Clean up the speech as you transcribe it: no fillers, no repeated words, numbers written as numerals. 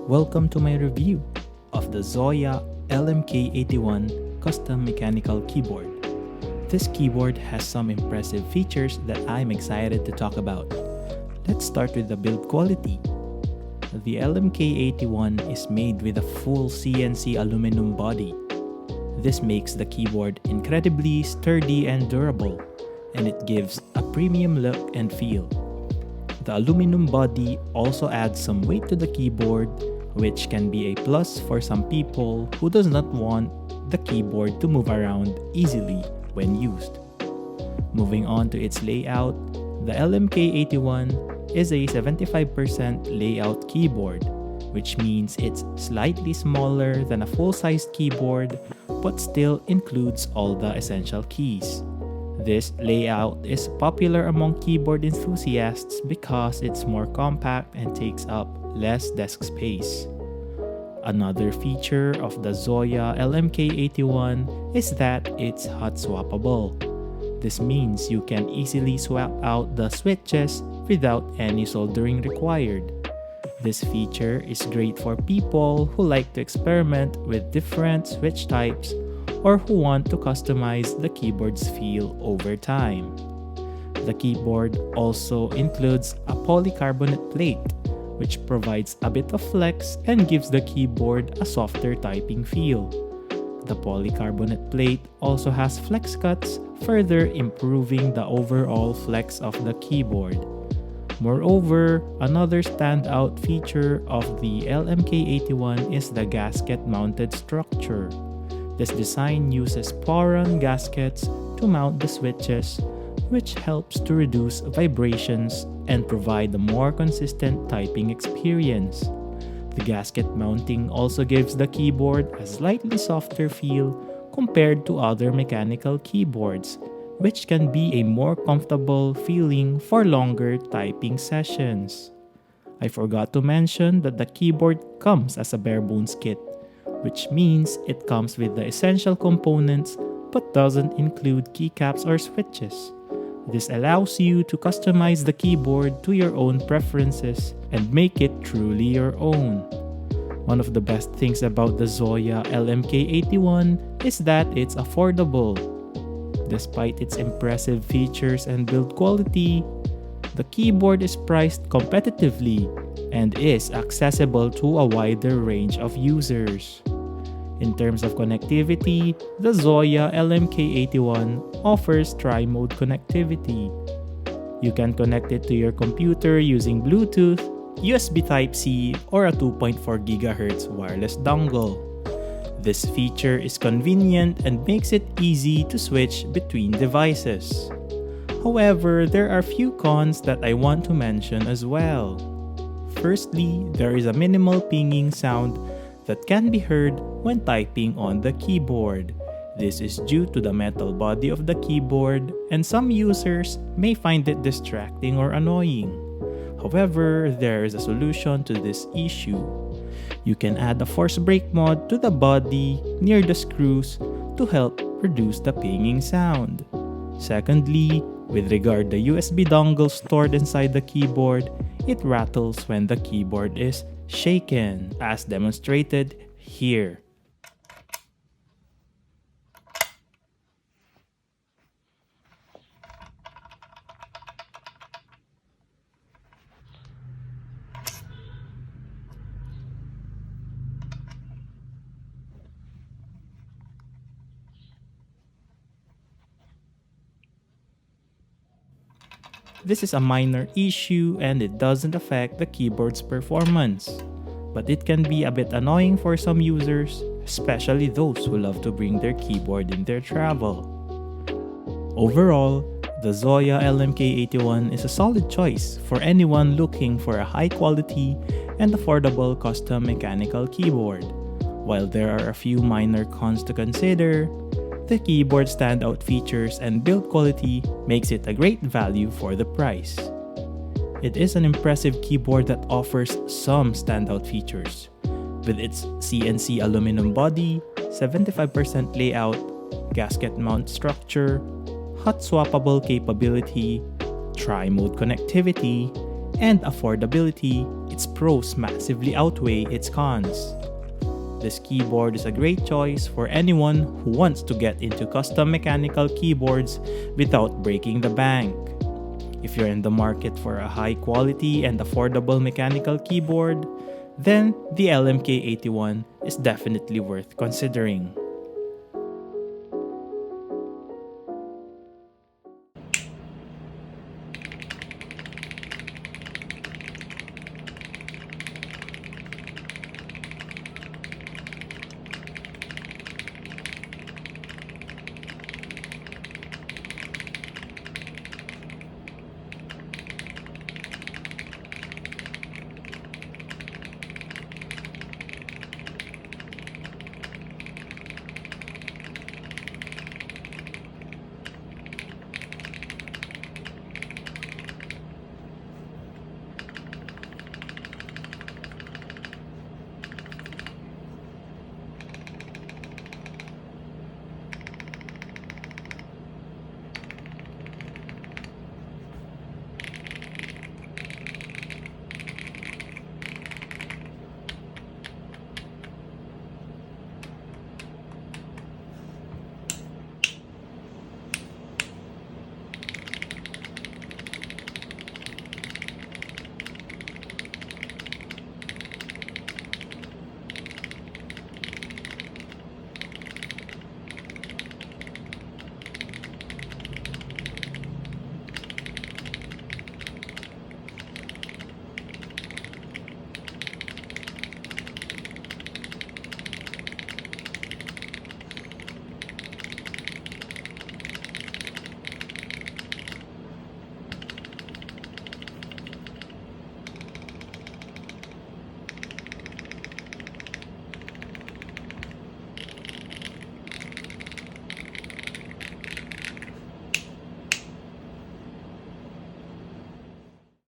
Welcome to my review of the Zuoya LMK 81 custom mechanical keyboard. This keyboard has some impressive features that I'm excited to talk about. Let's start with the build quality. The LMK 81 is made with a full CNC aluminum body. This makes the keyboard incredibly sturdy and durable, and it gives a premium look and feel. The aluminum body also adds some weight to the keyboard, which can be a plus for some people who does not want the keyboard to move around easily when used. Moving on to its layout, the LMK 81 is a 75% layout keyboard, which means it's slightly smaller than a full-sized keyboard but still includes all the essential keys. This layout is popular among keyboard enthusiasts because it's more compact and takes up less desk space. Another feature of the Zuoya LMK 81 is that it's hot swappable. This means you can easily swap out the switches without any soldering required. This feature is great for people who like to experiment with different switch types or who want to customize the keyboard's feel over time. The keyboard also includes a polycarbonate plate, which provides a bit of flex and gives the keyboard a softer typing feel. The polycarbonate plate also has flex cuts, further improving the overall flex of the keyboard. Moreover, another standout feature of the LMK 81 is the gasket-mounted structure. This design uses pour-on gaskets to mount the switches, which helps to reduce vibrations and provide a more consistent typing experience. The gasket mounting also gives the keyboard a slightly softer feel compared to other mechanical keyboards, which can be a more comfortable feeling for longer typing sessions. I forgot to mention that the keyboard comes as a bare bones kit, which means it comes with the essential components but doesn't include keycaps or switches. This allows you to customize the keyboard to your own preferences and make it truly your own. One of the best things about the Zuoya LMK 81 is that it's affordable. Despite its impressive features and build quality, the keyboard is priced competitively and is accessible to a wider range of users. In terms of connectivity, the Zuoya LMK 81 offers tri-mode connectivity. You can connect it to your computer using Bluetooth, USB Type-C, or a 2.4 GHz wireless dongle. This feature is convenient and makes it easy to switch between devices. However, there are few cons that I want to mention as well. Firstly, there is a minimal pinging sound that can be heard when typing on the keyboard. This is due to the metal body of the keyboard, and some users may find it distracting or annoying. However, there is a solution to this issue. You can add a force brake mod to the body near the screws to help reduce the pinging sound. Secondly, with regard to the USB dongle stored inside the keyboard, it rattles when the keyboard is shaken, as demonstrated here. This is a minor issue and it doesn't affect the keyboard's performance, but it can be a bit annoying for some users, especially those who love to bring their keyboard in their travel. Overall, the Zuoya LMK 81 is a solid choice for anyone looking for a high-quality and affordable custom mechanical keyboard. While there are a few minor cons to consider, the keyboard's standout features and build quality makes it a great value for the price. It is an impressive keyboard that offers some standout features. With its CNC aluminum body, 75% layout, gasket mount structure, hot swappable capability, tri-mode connectivity, and affordability, its pros massively outweigh its cons. This keyboard is a great choice for anyone who wants to get into custom mechanical keyboards without breaking the bank. If you're in the market for a high quality and affordable mechanical keyboard, then the LMK81 is definitely worth considering.